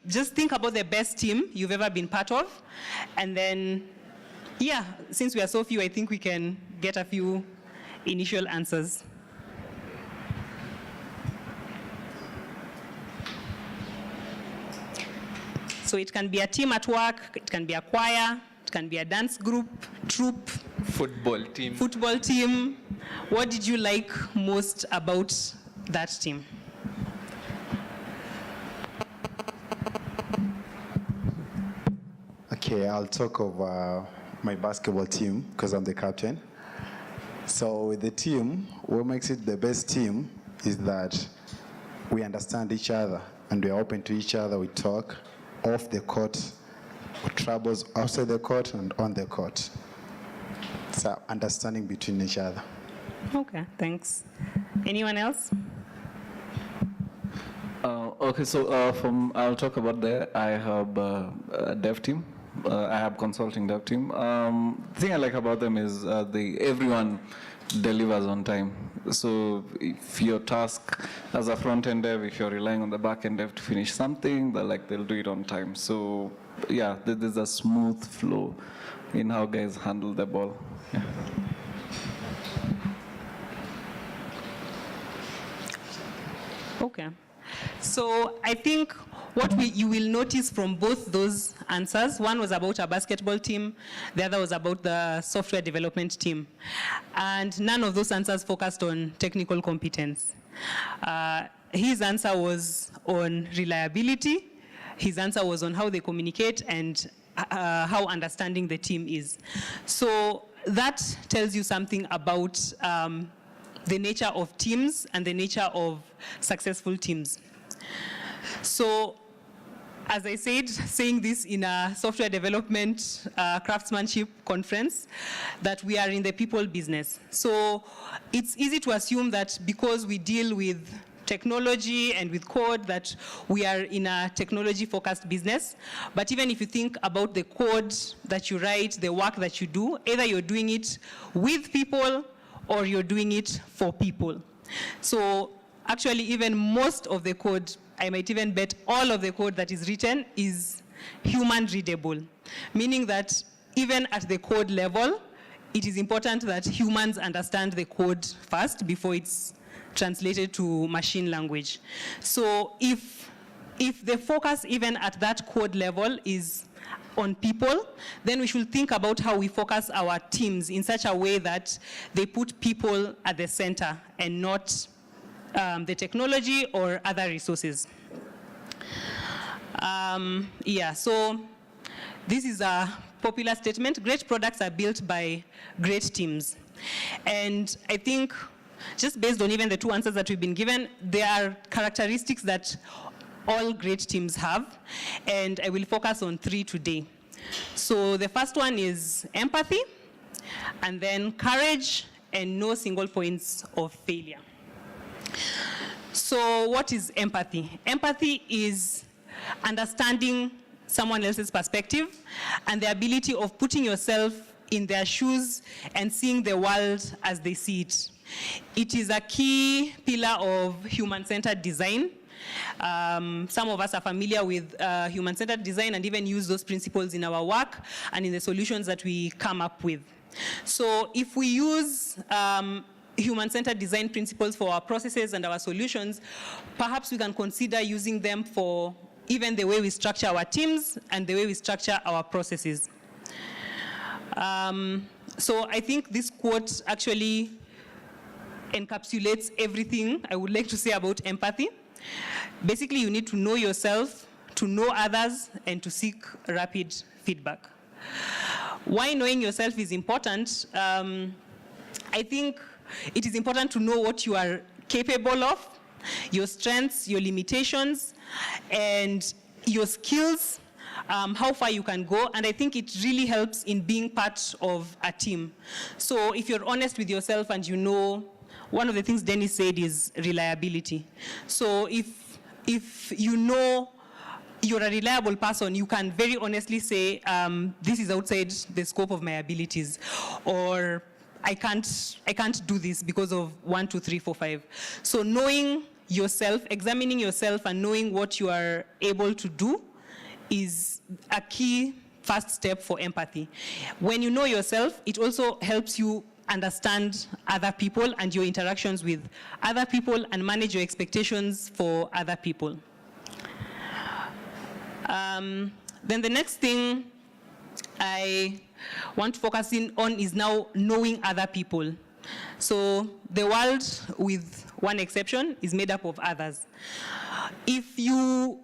just think about the best team you've ever been part of. And then, yeah, since we are so few, I think we can get a few initial answers. So it can be a team at work, it can be a choir, it can be a dance group, troop. Football team. Football team. What did you like most about that team? Okay, I'll talk of my basketball team because I'm the captain. So with the team, what makes it the best team is that we understand each other and we are open to each other. We talk off the court, with troubles outside the court and on the court. It's an understanding between each other. Okay, thanks. Anyone else? Okay, so I'll talk about the iHub dev team. iHub consulting dev team. The thing I like about them is everyone delivers on time. So if your task as a front-end dev, if you're relying on the back-end dev to finish something, they'll do it on time. So yeah, there's a smooth flow in how guys handle the ball. Yeah. Okay. So I think what you will notice from both those answers, one was about a basketball team, the other was about the software development team. And none of those answers focused on technical competence. His answer was on reliability. His answer was on how they communicate and how understanding the team is. So that tells you something about the nature of teams and the nature of successful teams. So, as I said, saying this in a software development craftsmanship conference, that we are in the people business. So it's easy to assume that because we deal with technology and with code that we are in a technology-focused business. But even if you think about the code that you write, the work that you do, either you're doing it with people or you're doing it for people. So actually, even most of the code, I might even bet all of the code that is written is human readable, meaning that even at the code level, it is important that humans understand the code first before it's translated to machine language. So if the focus even at that code level is on people, then we should think about how we focus our teams in such a way that they put people at the center and not the technology or other resources. So this is a popular statement. Great products are built by great teams. And I think just based on even the two answers that we've been given, there are characteristics that all great teams have, and I will focus on 3 today. So the first one is empathy, and then courage, and no single points of failure. So what is empathy? Empathy is understanding someone else's perspective and the ability of putting yourself in their shoes and seeing the world as they see it. It is a key pillar of human-centered design. Some of us are familiar with human-centered design and even use those principles in our work and in the solutions that we come up with. So if we use human-centered design principles for our processes and our solutions, perhaps we can consider using them for even the way we structure our teams and the way we structure our processes. So I think this quote actually encapsulates everything I would like to say about empathy. Basically, you need to know yourself, to know others, and to seek rapid feedback. Why knowing yourself is important? I think it is important to know what you are capable of, your strengths, your limitations, and your skills, how far you can go, and I think it really helps in being part of a team. So if you're honest with yourself and you know, one of the things Dennis said is reliability. So if you know you're a reliable person, you can very honestly say, this is outside the scope of my abilities, or I can't do this because of 1, 2, 3, 4, 5. So knowing yourself, examining yourself and knowing what you are able to do is a key first step for empathy. When you know yourself, it also helps you understand other people and your interactions with other people and manage your expectations for other people. Then the next thing I want to focus in on is now knowing other people. So the world, with one exception, is made up of others. If you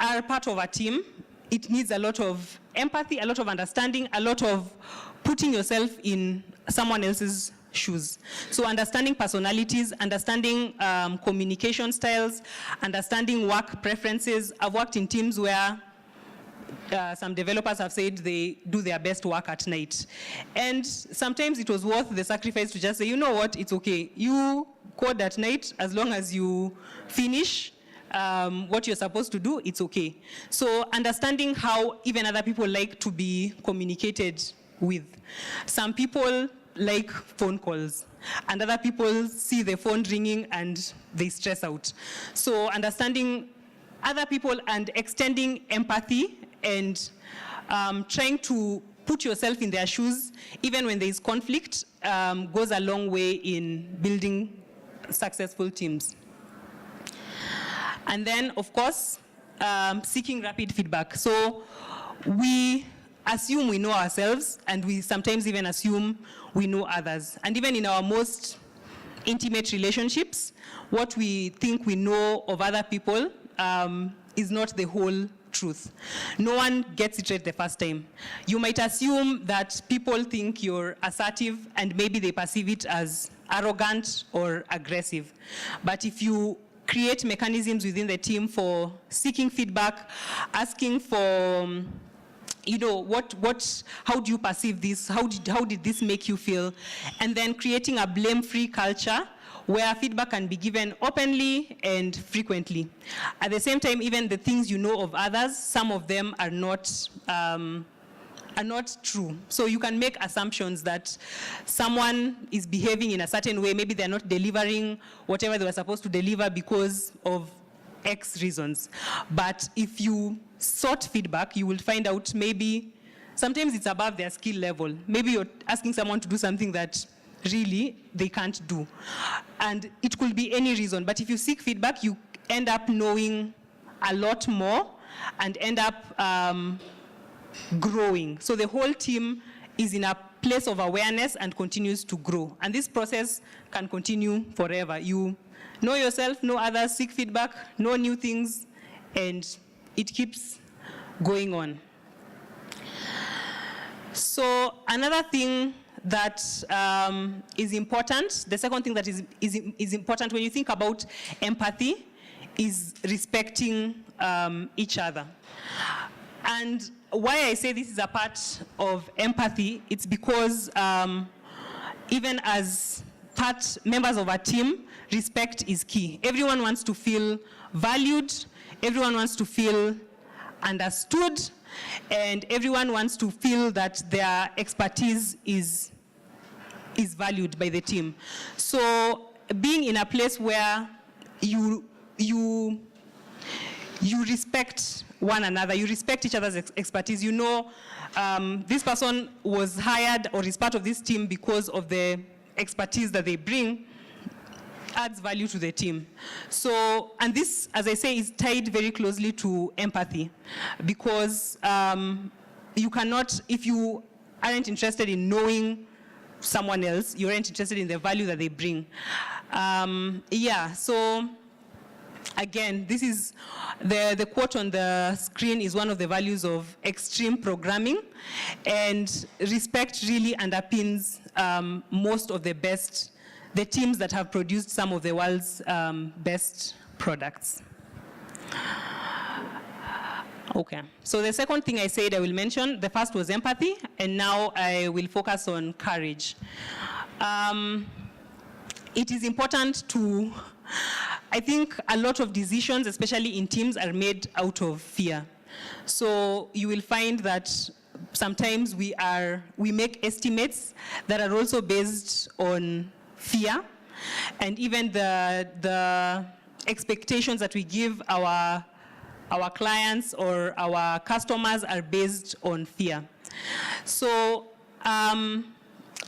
are part of a team, it needs a lot of empathy, a lot of understanding, a lot of putting yourself in someone else's shoes. So understanding personalities, understanding communication styles, understanding work preferences. I've worked in teams where some developers have said they do their best work at night. And sometimes it was worth the sacrifice to just say, you know what, it's okay. You code at night, as long as you finish what you're supposed to do, it's okay. So understanding how even other people like to be communicated with. Some people like phone calls, and other people see the phone ringing and they stress out. So understanding other people and extending empathy and trying to put yourself in their shoes, even when there is conflict, goes a long way in building successful teams. And then, of course, seeking rapid feedback. So we assume we know ourselves, and we sometimes even assume we know others. And even in our most intimate relationships, what we think we know of other people is not the whole truth. No one gets it right the first time. You might assume that people think you're assertive, and maybe they perceive it as arrogant or aggressive. But if you create mechanisms within the team for seeking feedback, asking for, how do you perceive this? How did this make you feel? And then creating a blame-free culture where feedback can be given openly and frequently. At the same time, even the things you know of others, some of them are not true. So you can make assumptions that someone is behaving in a certain way. Maybe they're not delivering whatever they were supposed to deliver because of X reasons. But if you sought feedback, you will find out maybe sometimes it's above their skill level. Maybe you're asking someone to do something that really they can't do. And it could be any reason. But if you seek feedback, you end up knowing a lot more and end up growing. So the whole team is in a place of awareness and continues to grow. And this process can continue forever. You know yourself, know others, seek feedback, know new things, and it keeps going on. So another thing that is important, the second thing that is important when you think about empathy is respecting each other. And why I say this is a part of empathy, it's because even as members of a team, respect is key. Everyone wants to feel valued, everyone wants to feel understood, and everyone wants to feel that their expertise is valued by the team. So being in a place where you respect one another, you respect each other's expertise. You know, this person was hired or is part of this team because of the expertise that they bring, adds value to the team. So, and this, as I say, is tied very closely to empathy, because you cannot, if you aren't interested in knowing someone else, you aren't interested in the value that they bring. So again, this is the quote on the screen is one of the values of extreme programming, and respect really underpins most of the teams that have produced some of the world's best products. Okay, so the second thing I said I will mention, the first was empathy, and now I will focus on courage. It is important to, I think a lot of decisions, especially in teams, are made out of fear. So you will find that sometimes we make estimates that are also based on fear, and even the expectations that we give our our clients or our customers are based on fear. So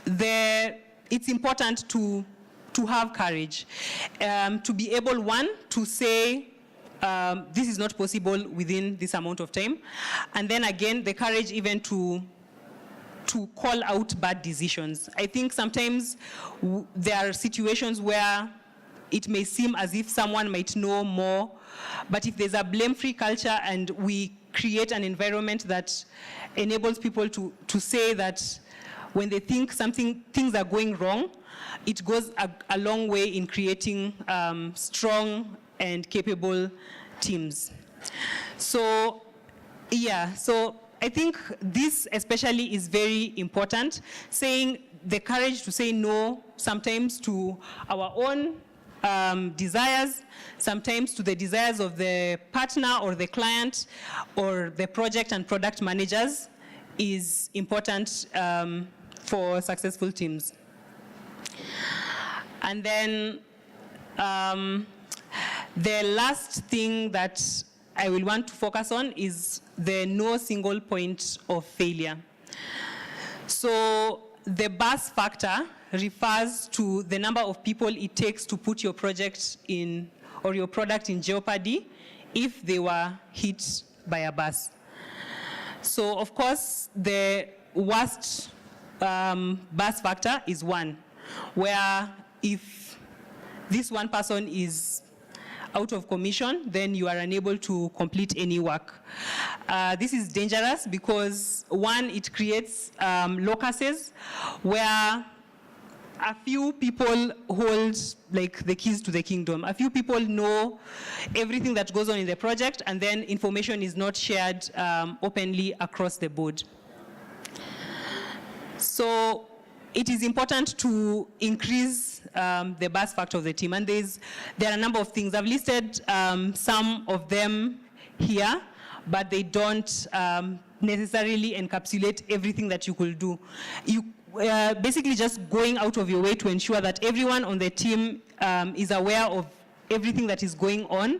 it's important to have courage, to be able, one, to say, this is not possible within this amount of time. And then again, the courage even to call out bad decisions. I think sometimes there are situations where it may seem as if someone might know more, but if there's a blame-free culture and we create an environment that enables people to say that when they think things are going wrong, it goes a long way in creating strong and capable teams. So, yeah, so I think this especially is very important, saying the courage to say no sometimes to our own desires, sometimes to the desires of the partner or the client or the project and product managers is important for successful teams. And then the last thing that I will want to focus on is the no single point of failure. So the bus factor refers to the number of people it takes to put your project in or your product in jeopardy if they were hit by a bus. So of course, the worst bus factor is 1, where if this one person is out of commission, then you are unable to complete any work. This is dangerous because, 1, it creates locuses where a few people hold like the keys to the kingdom. A few people know everything that goes on in the project, and then information is not shared openly across the board. So it is important to increase the bus factor of the team, and there are a number of things. I've listed some of them here, but they don't necessarily encapsulate everything that you could do. You basically just going out of your way to ensure that everyone on the team is aware of everything that is going on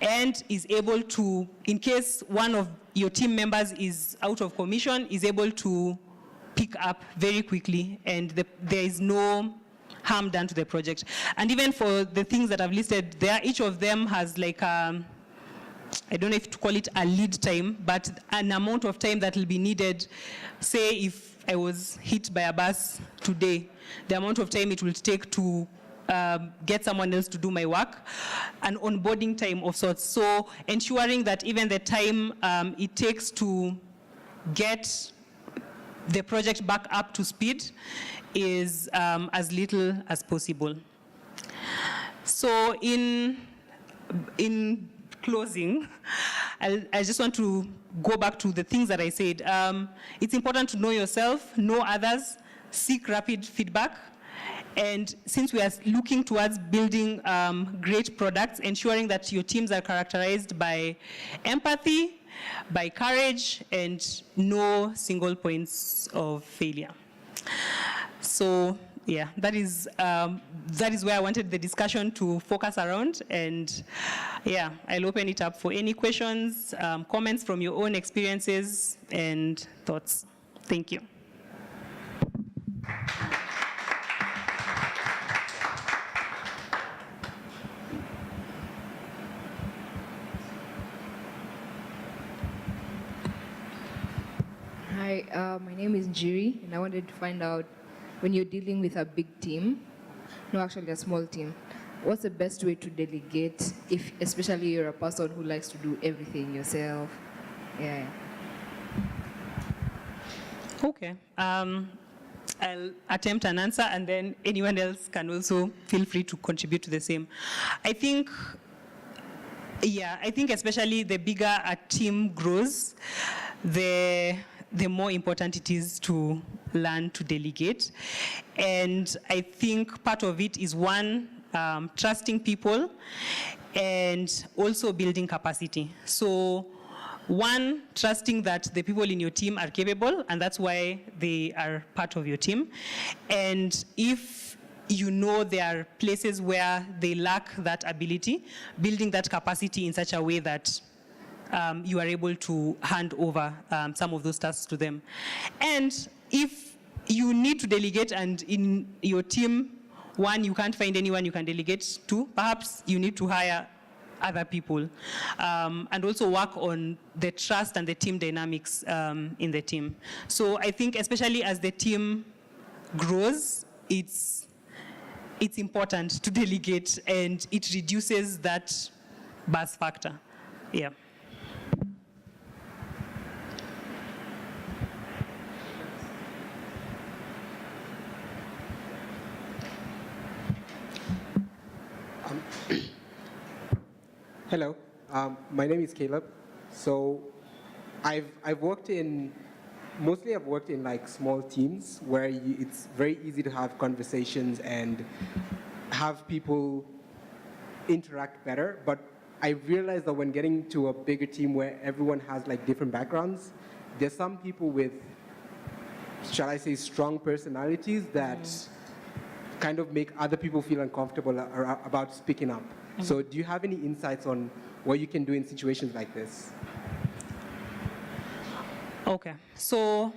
and is able to, in case one of your team members is out of commission, is able to pick up very quickly, and there is no harm done to the project. And even for the things that I've listed there, each of them has like I don't know if to call it a lead time, but an amount of time that will be needed. Say if I was hit by a bus today, the amount of time it will take to get someone else to do my work, an onboarding time of sorts. So ensuring that even the time it takes to get the project back up to speed is as little as possible. So in closing, I just want to go back to the things that I said. It's important to know yourself, know others, seek rapid feedback, and since we are looking towards building great products, ensuring that your teams are characterized by empathy, by courage, and no single points of failure. So yeah, that is where I wanted the discussion to focus around, and yeah, I'll open it up for any questions, comments from your own experiences and thoughts. Thank you. Hi, my name is Njiri, and I wanted to find out, when you're dealing with a big team, no, actually a small team, what's the best way to delegate, if especially you're a person who likes to do everything yourself? Yeah. Okay. I'll attempt an answer, and then anyone else can also feel free to contribute to the same. I think especially the bigger a team grows, the more important it is to learn to delegate. And I think part of it is, one, trusting people, and also building capacity. So one, trusting that the people in your team are capable, and that's why they are part of your team. And if you know there are places where they lack that ability, building that capacity in such a way that you are able to hand over some of those tasks to them. And if you need to delegate and in your team, one, you can't find anyone you can delegate to, perhaps you need to hire other people, and also work on the trust and the team dynamics in the team. So I think especially as the team grows, it's important to delegate, and it reduces that buzz factor. Yeah. Hello, my name is Caleb. So I've worked in, mostly I've worked in like small teams where it's very easy to have conversations and have people interact better. But I realized that when getting to a bigger team where everyone has like different backgrounds, there's some people with, shall I say, strong personalities that kind of make other people feel uncomfortable about speaking up. So do you have any insights on what you can do in situations like this? Okay, so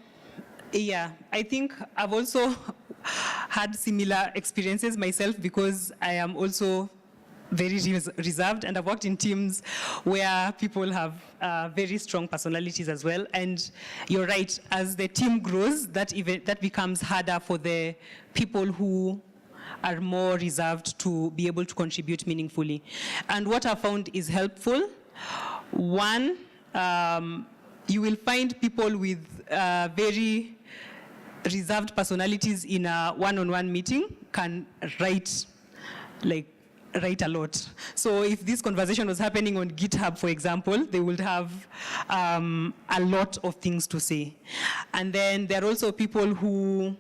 yeah, I think I've also had similar experiences myself because I am also very reserved, and I've worked in teams where people have very strong personalities as well. And you're right, as the team grows, that becomes harder for the people who are more reserved to be able to contribute meaningfully. And what I found is helpful. One, you will find people with very reserved personalities in a one-on-one meeting can write a lot. So if this conversation was happening on GitHub, for example, they would have a lot of things to say. And then there are also people who,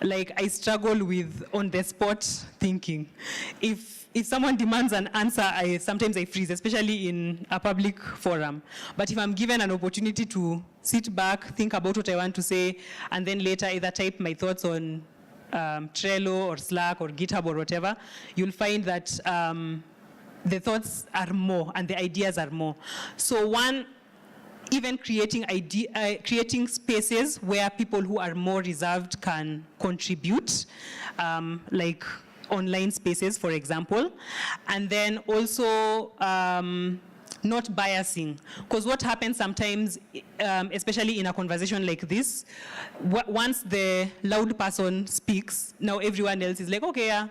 like, I struggle with on-the-spot thinking. If someone demands an answer, sometimes I freeze, especially in a public forum. But if I'm given an opportunity to sit back, think about what I want to say, and then later either type my thoughts on Trello or Slack or GitHub or whatever, you'll find that the thoughts are more and the ideas are more. So one, even creating spaces where people who are more reserved can contribute, like online spaces, for example. And then also not biasing. Because what happens sometimes, especially in a conversation like this, once the loud person speaks, now everyone else is like, okay, yeah,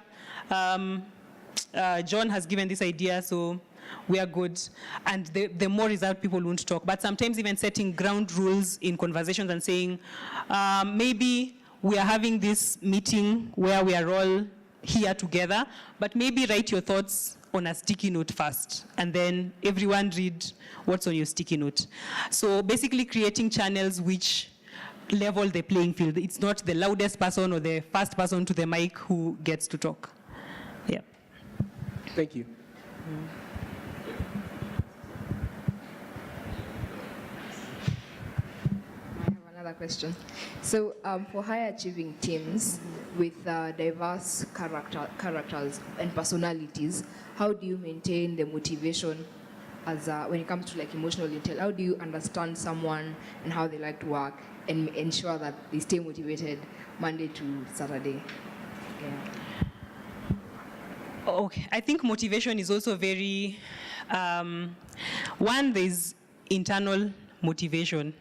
John has given this idea, so we are good. And the more reserved people won't talk. But sometimes even setting ground rules in conversations and saying, maybe we are having this meeting where we are all here together, but maybe write your thoughts on a sticky note first, and then everyone read what's on your sticky note. So basically creating channels which level the playing field. It's not the loudest person or the first person to the mic who gets to talk. Yeah. Thank you. I have another question. So for high achieving teams with diverse characters and personalities, how do you maintain the motivation as when it comes to like emotional intel? How do you understand someone and how they like to work and ensure that they stay motivated Monday to Saturday? Yeah. Okay, I think motivation is also very, one, there's internal motivation.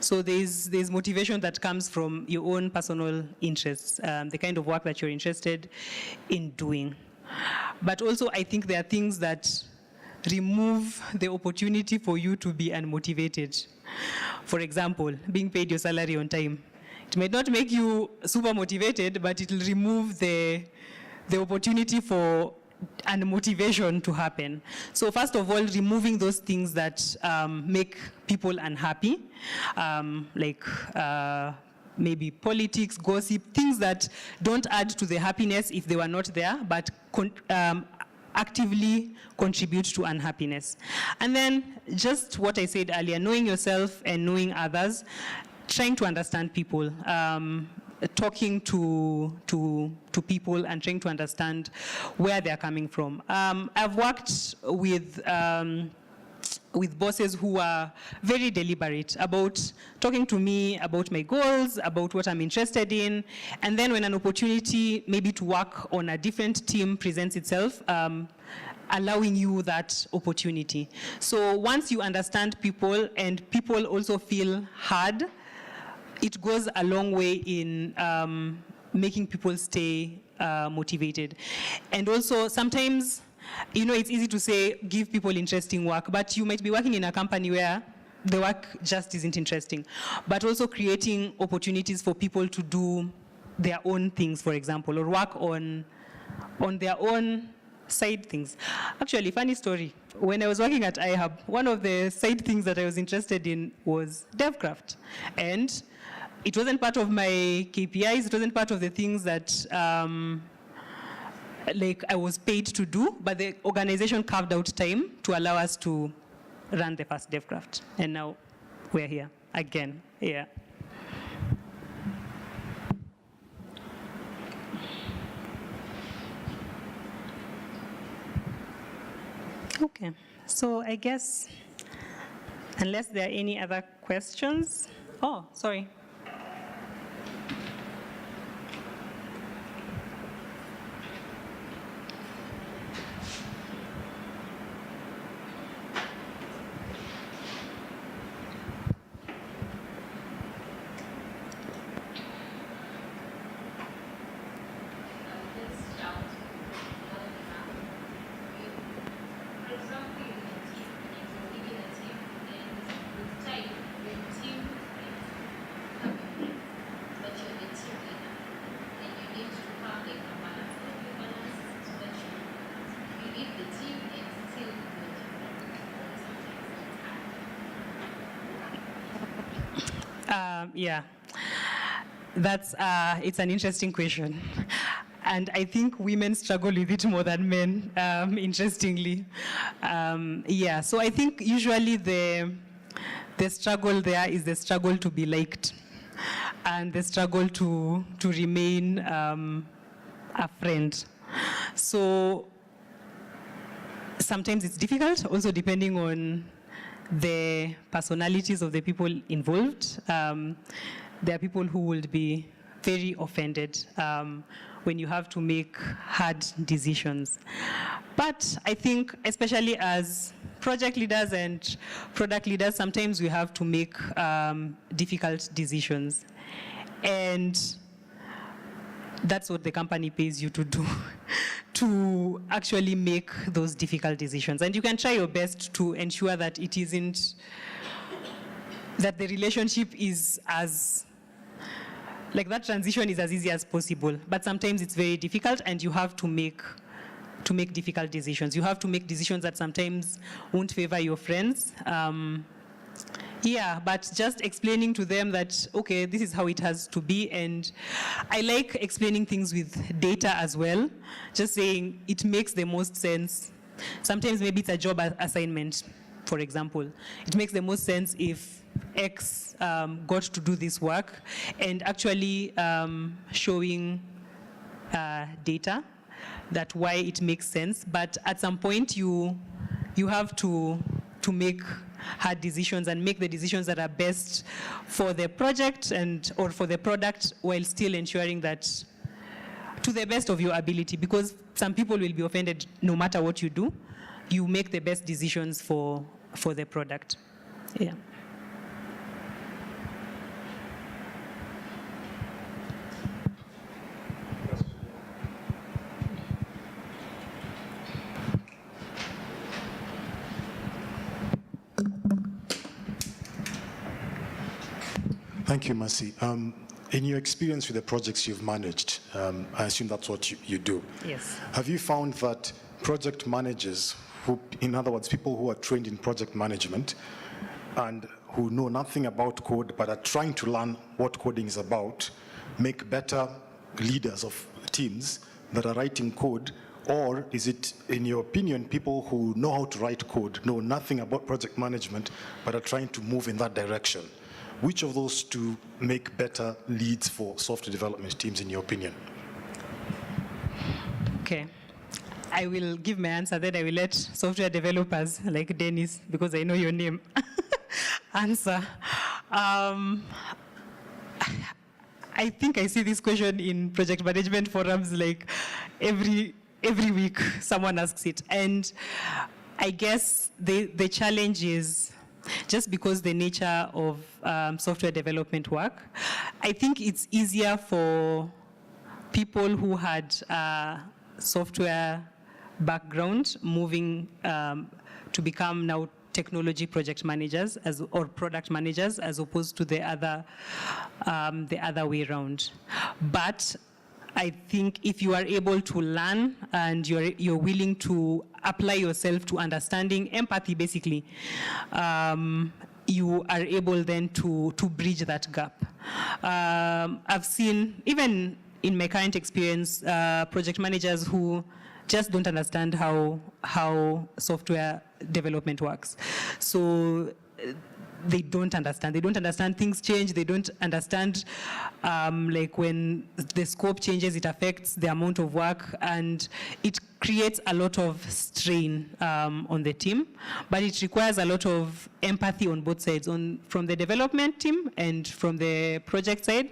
So there's motivation that comes from your own personal interests, the kind of work that you're interested in doing. But also I think there are things that remove the opportunity for you to be unmotivated. For example, being paid your salary on time. It might not make you super motivated, but it will remove the opportunity for unmotivation to happen. So first of all, removing those things that make people unhappy, like maybe politics, gossip, things that don't add to the happiness if they were not there, but actively contribute to unhappiness. And then just what I said earlier, knowing yourself and knowing others, trying to understand people, talking to people and trying to understand where they're coming from. I've worked with with bosses who are very deliberate about talking to me about my goals, about what I'm interested in, and then when an opportunity maybe to work on a different team presents itself, allowing you that opportunity. So once you understand people and people also feel heard, it goes a long way in making people stay motivated. And also sometimes, it's easy to say, give people interesting work, but you might be working in a company where the work just isn't interesting. But also creating opportunities for people to do their own things, for example, or work on their own side things. Actually, funny story. When I was working at iHub, one of the side things that I was interested in was DevCraft. And it wasn't part of my KPIs, it wasn't part of the things that I was paid to do, but the organization carved out time to allow us to run the first DevCraft. And now we're here again. Yeah. Okay, so I guess, unless there are any other questions. Oh, sorry. Yeah, that's it's an interesting question, and I think women struggle with it more than men. Interestingly, yeah. So I think usually the struggle there is the struggle to be liked, and the struggle to remain a friend. So sometimes it's difficult, also depending on the personalities of the people involved. There are people who would be very offended when you have to make hard decisions. But I think, especially as project leaders and product leaders, sometimes we have to make difficult decisions. And that's what the company pays you to do, to actually make those difficult decisions. And you can try your best to ensure that it isn't, that the relationship is as, that transition is as easy as possible. But sometimes it's very difficult, and you have to make difficult decisions. You have to make decisions that sometimes won't favor your friends. Yeah, but just explaining to them that, okay, this is how it has to be. And I like explaining things with data as well, just saying it makes the most sense. Sometimes maybe it's a job assignment, for example. It makes the most sense if X got to do this work, and actually showing data that why it makes sense. But at some point you have to make hard decisions and make the decisions that are best for the project or for the product, while still ensuring that to the best of your ability, because some people will be offended no matter what you do. You make the best decisions for the product. Yeah. Thank you, Mercy. In your experience with the projects you've managed, I assume that's what you do. Yes. Have you found that project managers, who, in other words, people who are trained in project management and who know nothing about code but are trying to learn what coding is about, make better leaders of teams that are writing code? Or is it, in your opinion, people who know how to write code, know nothing about project management, but are trying to move in that direction? Which of those two make better leads for software development teams, in your opinion? Okay. I will give my answer, then I will let software developers like Dennis, because I know your name, answer. I think I see this question in project management forums like every week someone asks it. And I guess the challenge is just because the nature of software development work, I think it's easier for people who had software background moving to become now technology project managers or product managers, as opposed to the other way around. But I think if you are able to learn and you're willing to apply yourself to understanding empathy, basically, you are able then to bridge that gap. I've seen, even in my current experience, project managers who just don't understand how software development works. So they don't understand things change. They don't understand like when the scope changes, it affects the amount of work, and it creates a lot of strain on the team. But it requires a lot of empathy on both sides, from the development team and from the project side,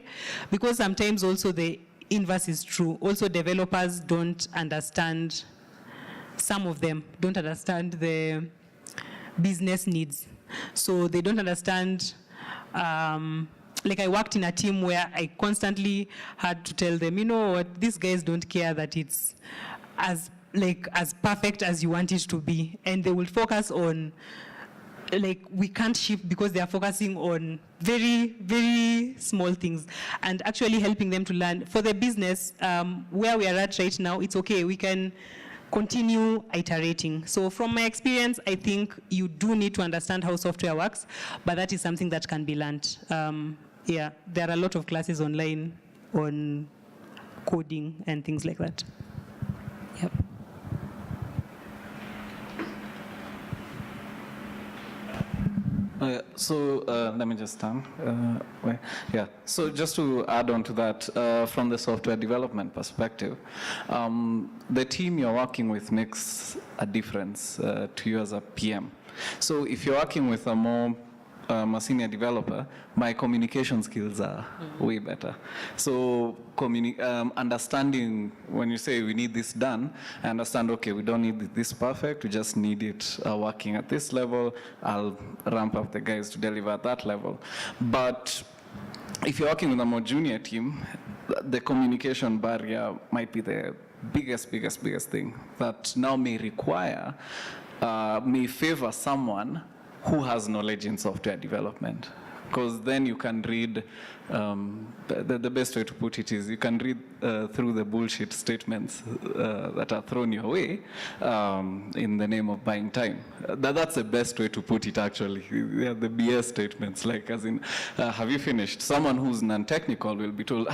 because sometimes also the inverse is true. Also, developers don't understand, some of them don't understand the business needs. So they don't understand, like I worked in a team where I constantly had to tell them, you know what, these guys don't care that it's as perfect as you want it to be. And they will focus on, like, we can't ship because they are focusing on very, very small things, and actually helping them to learn. For the business, where we are at right now, it's okay, we can continue iterating. So from my experience, I think you do need to understand how software works, but that is something that can be learned. Yeah, there are a lot of classes online on coding and things like that. Yep. Let me just stand. Yeah. So just to add on to that, from the software development perspective, the team you're working with makes a difference to you as a PM. So if you're working with a senior developer, my communication skills are way better. So understanding, when you say we need this done, I understand, okay, we don't need this perfect, we just need it working at this level. I'll ramp up the guys to deliver at that level. But if you're working with a more junior team, the communication barrier might be the biggest thing that now may favor someone who has knowledge in software development. Because then you can read, the best way to put it is you can read through the bullshit statements that are thrown your way in the name of buying time. That's the best way to put it, actually. They are the BS statements, like as in, have you finished? Someone who's non-technical will be told,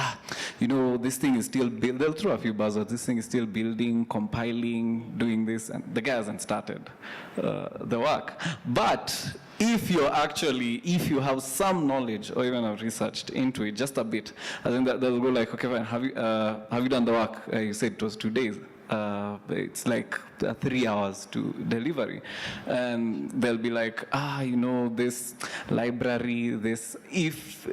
you know, this thing is still they'll throw a few buzzwords, this thing is still building, compiling, doing this, and the guy hasn't started the work. But if you have some knowledge or even have researched into it just a bit, I think that they'll go like, okay, fine, have you done the work? You said it was 2 days. It's like 3 hours to delivery. And they'll be like, you know, this library, this. If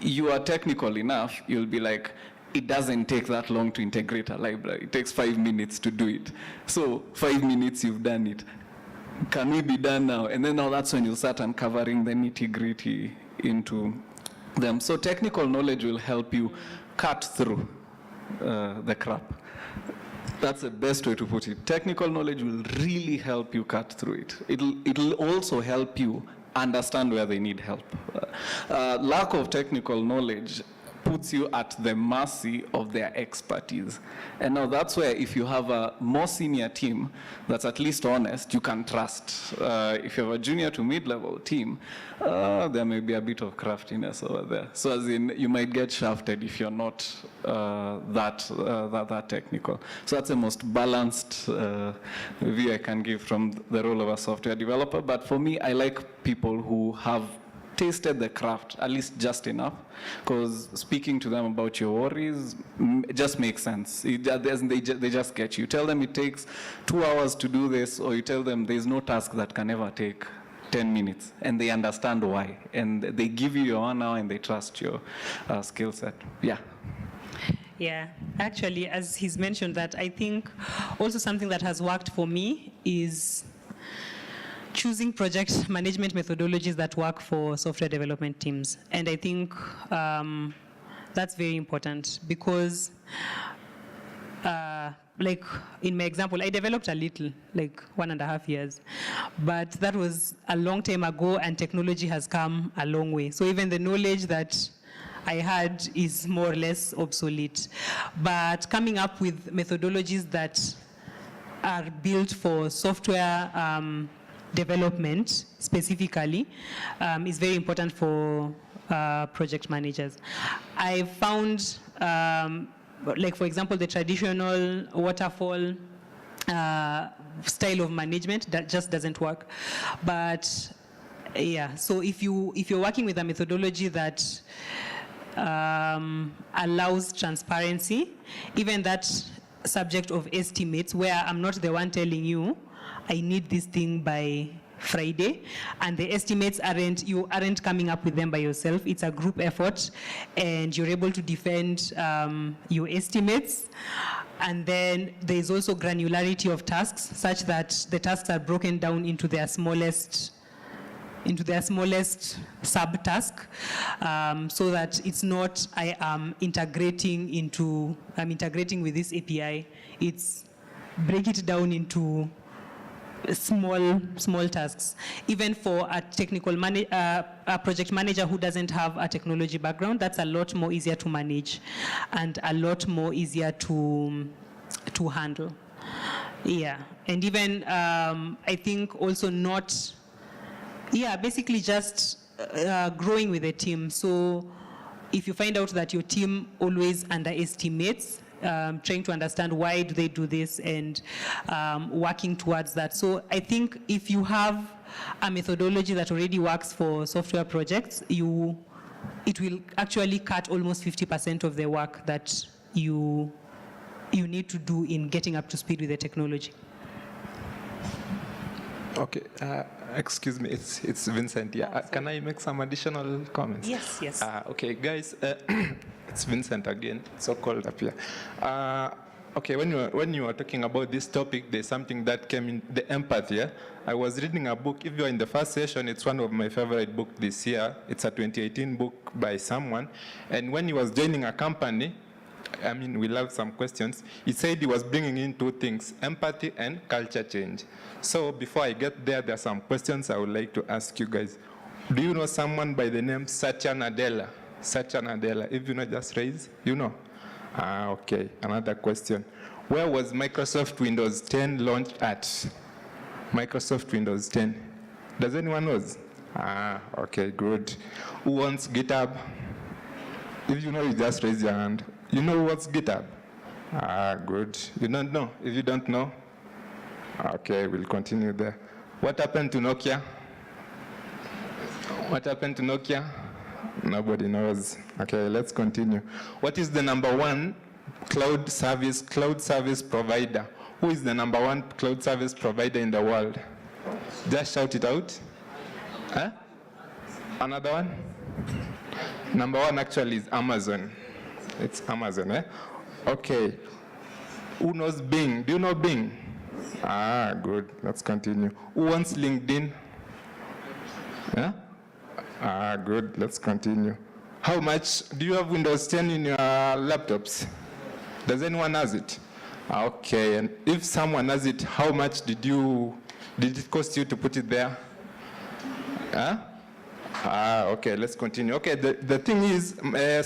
you are technical enough, you'll be like, it doesn't take that long to integrate a library. It takes 5 minutes to do it. So 5 minutes, you've done it. Can we be done now? And then now that's when you start uncovering the nitty-gritty into them. So technical knowledge will help you cut through the crap. That's the best way to put it. Technical knowledge will really help you cut through it. It'll also help you understand where they need help. Lack of technical knowledge puts you at the mercy of their expertise. And now that's where, if you have a more senior team that's at least honest, you can trust. If you have a junior to mid-level team, there may be a bit of craftiness over there. So as in, you might get shafted if you're not that technical. So that's the most balanced view I can give from the role of a software developer. But for me, I like people who have tasted the craft, at least just enough, because speaking to them about your worries just makes sense. They just get you. Tell them it takes 2 hours to do this, or you tell them there's no task that can ever take 10 minutes, and they understand why, and they give you your 1 hour, and they trust your skill set. Yeah. Yeah, actually, as he's mentioned that, I think also something that has worked for me is choosing project management methodologies that work for software development teams. And I think that's very important because like in my example, I developed a little, like 1.5 years, but that was a long time ago and technology has come a long way. So even the knowledge that I had is more or less obsolete. But coming up with methodologies that are built for software development specifically is very important for project managers. I found, like for example, the traditional waterfall style of management that just doesn't work. But yeah, so if you're working with a methodology that allows transparency, even that subject of estimates where I'm not the one telling you I need this thing by Friday, and the estimates you aren't coming up with them by yourself. It's a group effort, and you're able to defend your estimates. And then there's also granularity of tasks, such that the tasks are broken down into their smallest subtask, so that it's not I'm integrating with this API. It's break it down into small tasks. Even for a technical a project manager who doesn't have a technology background, that's a lot more easier to manage and a lot more easier to handle. Yeah, and even I think also basically just growing with the team. So if you find out that your team always underestimates, trying to understand why do they do this and working towards that. So I think if you have a methodology that already works for software projects, it will actually cut almost 50% of the work that you need to do in getting up to speed with the technology. Okay, excuse me, it's Vincent. Yeah, can I make some additional comments? Yes. Okay, guys, it's Vincent again. It's so cold up here. Okay, when you were talking about this topic, there's something that came in, the empathy. Yeah? I was reading a book. If you're in the first session, it's one of my favorite books this year. It's a 2018 book by someone. And when he was joining a company, I mean, we'll have some questions. He said he was bringing in two things, empathy and culture change. So before I get there, there are some questions I would like to ask you guys. Do you know someone by the name Satya Nadella? Satya Nadella. If you know, just raise. You know? Okay. Another question. Where was Microsoft Windows 10 launched at? Microsoft Windows 10. Does anyone know? Okay, good. Who owns GitHub? If you know, you just raise your hand. You know what's GitHub? Good. You don't know? If you don't know, okay, we'll continue there. What happened to Nokia? What happened to Nokia? Nobody knows. Okay, let's continue. What is the #1 cloud service provider? Who is the #1 cloud service provider in the world? Just shout it out. Huh? Another one? #1 actually is Amazon. It's Amazon, eh? Okay. Who knows Bing? Do you know Bing? Good. Let's continue. Who wants LinkedIn? Yeah? Good. Let's continue. How much do you have Windows 10 in your laptops? Does anyone has it? Okay. And if someone has it, how much did it cost you to put it there? Huh? Okay, let's continue. Okay, the thing is,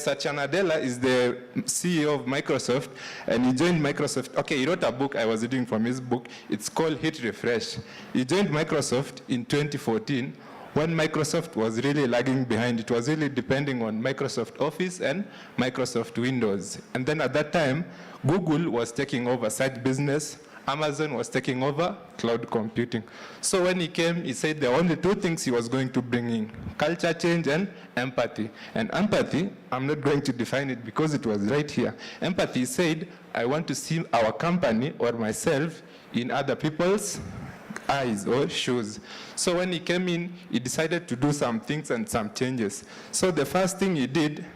Satya Nadella is the CEO of Microsoft, and he joined Microsoft. Okay, he wrote a book. I was reading from his book. It's called Hit Refresh. He joined Microsoft in 2014 when Microsoft was really lagging behind. It was really depending on Microsoft Office and Microsoft Windows. And then at that time, Google was taking over such business, Amazon was taking over cloud computing. So when he came, he said there are only two things he was going to bring in: culture change and empathy. And empathy, I'm not going to define it because it was right here. Empathy, he said, I want to see our company or myself in other people's eyes or shoes. So when he came in, he decided to do some things and some changes. So the first thing he did,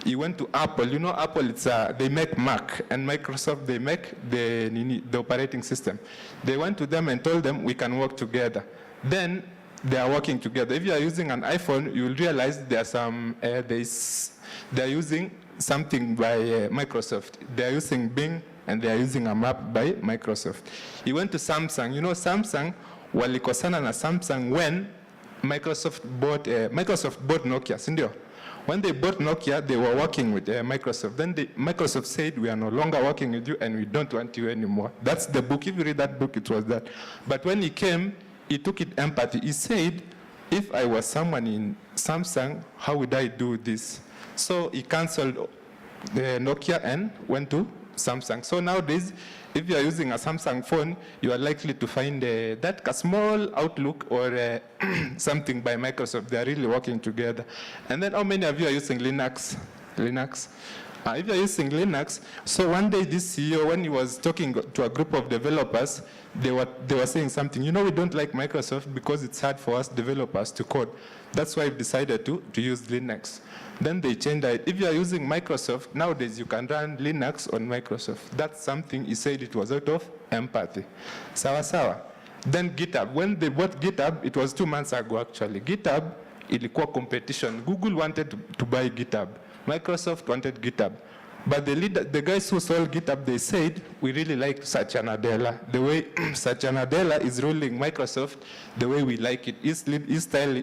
he went to Apple. You know Apple, they make Mac, and Microsoft, they make the operating system. They went to them and told them, we can work together. Then they are working together. If you are using an iPhone, you will realize there are some, they're using something by Microsoft. They're using Bing, and they are using a map by Microsoft. He went to Samsung. You know Samsung, walikosana na Samsung when Microsoft bought Nokia, sindio? When they bought Nokia, they were working with Microsoft. Then Microsoft said, we are no longer working with you and we don't want you anymore. That's the book. If you read that book, it was that. But when he came, he took it empathy. He said, if I was someone in Samsung, how would I do this? So he canceled the Nokia and went to Samsung. So nowadays, if you are using a Samsung phone, you are likely to find that a small Outlook or something by Microsoft. They are really working together. And then how many of you are using Linux? If you are using Linux, so one day this CEO, when he was talking to a group of developers, they were saying something. You know, we don't like Microsoft because it's hard for us developers to code. That's why we decided to use Linux. Then they changed it. If you are using Microsoft, nowadays you can run Linux on Microsoft. That's something he said it was out of empathy. Sawa sawa. Then GitHub. When they bought GitHub, it was 2 months ago actually. GitHub, ilikuwa competition. Google wanted to buy GitHub. Microsoft wanted GitHub. But the guys who sold GitHub, they said, we really like Satya Nadella. The way Satya Nadella is ruling Microsoft, the way we like it, his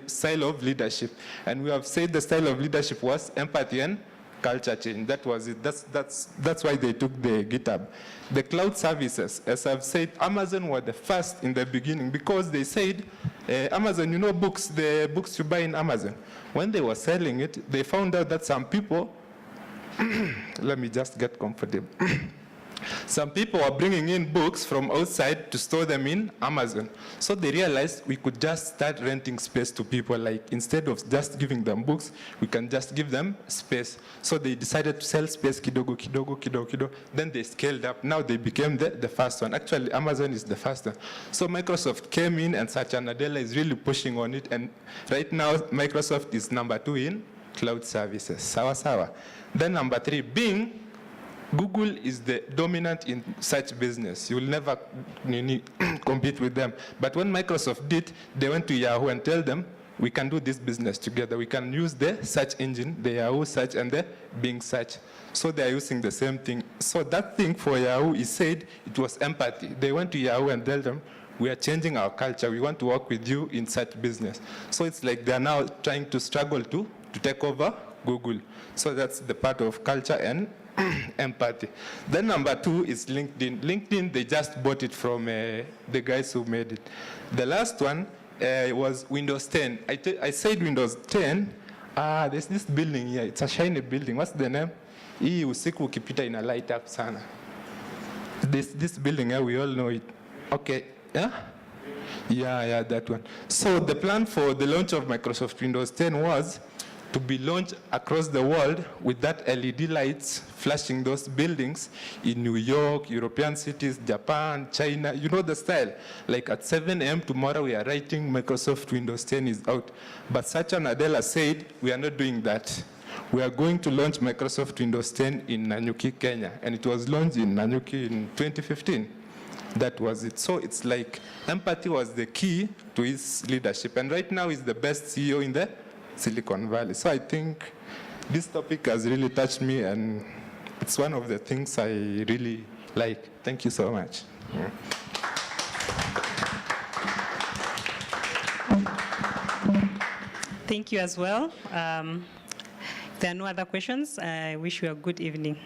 style of leadership. And we have said the style of leadership was empathy and culture change. That was it. That's why they took the GitHub. The cloud services, as I've said, Amazon were the first in the beginning because they said, Amazon, you know books, the books you buy in Amazon. When they were selling it, they found out that some people, let me just get comfortable. Some people are bringing in books from outside to store them in Amazon. So they realized we could just start renting space to people. Like instead of just giving them books, we can just give them space. So they decided to sell space kidogo, kidogo, kidogo, kidogo. Then they scaled up. Now they became the first one. Actually, Amazon is the first one. So Microsoft came in and Satya Nadella is really pushing on it. And right now, Microsoft is number 2 in cloud services. Sawa sawa. Then number 3, Bing. Google is the dominant in search business. You will never compete with them. But when Microsoft did, they went to Yahoo and tell them, we can do this business together. We can use the search engine, the Yahoo search and the Bing search. So they are using the same thing. So that thing for Yahoo, he said it was empathy. They went to Yahoo and told them, we are changing our culture. We want to work with you in search business. So it's like they are now trying to struggle to take over Google. So that's the part of culture and empathy. Then number 2 is LinkedIn. LinkedIn, they just bought it from the guys who made it. The last one was Windows 10. I said Windows 10. There's this building here. It's a shiny building. What's the name? Hii usiku ukipita ina light up sana. This building here, we all know it. Okay. Yeah, that one. So the plan for the launch of Microsoft Windows 10 was to be launched across the world with that LED lights flashing those buildings in New York, European cities, Japan, China. You know the style. Like at 7 a.m. tomorrow, we are writing Microsoft Windows 10 is out. But Satya Nadella said, we are not doing that. We are going to launch Microsoft Windows 10 in Nanyuki, Kenya. And it was launched in Nanyuki in 2015. That was it. So it's like empathy was the key to his leadership. And right now he's the best CEO in the Silicon Valley. So I think this topic has really touched me, and it's one of the things I really like. Thank you so much. Thank you as well. If there are no other questions, I wish you a good evening.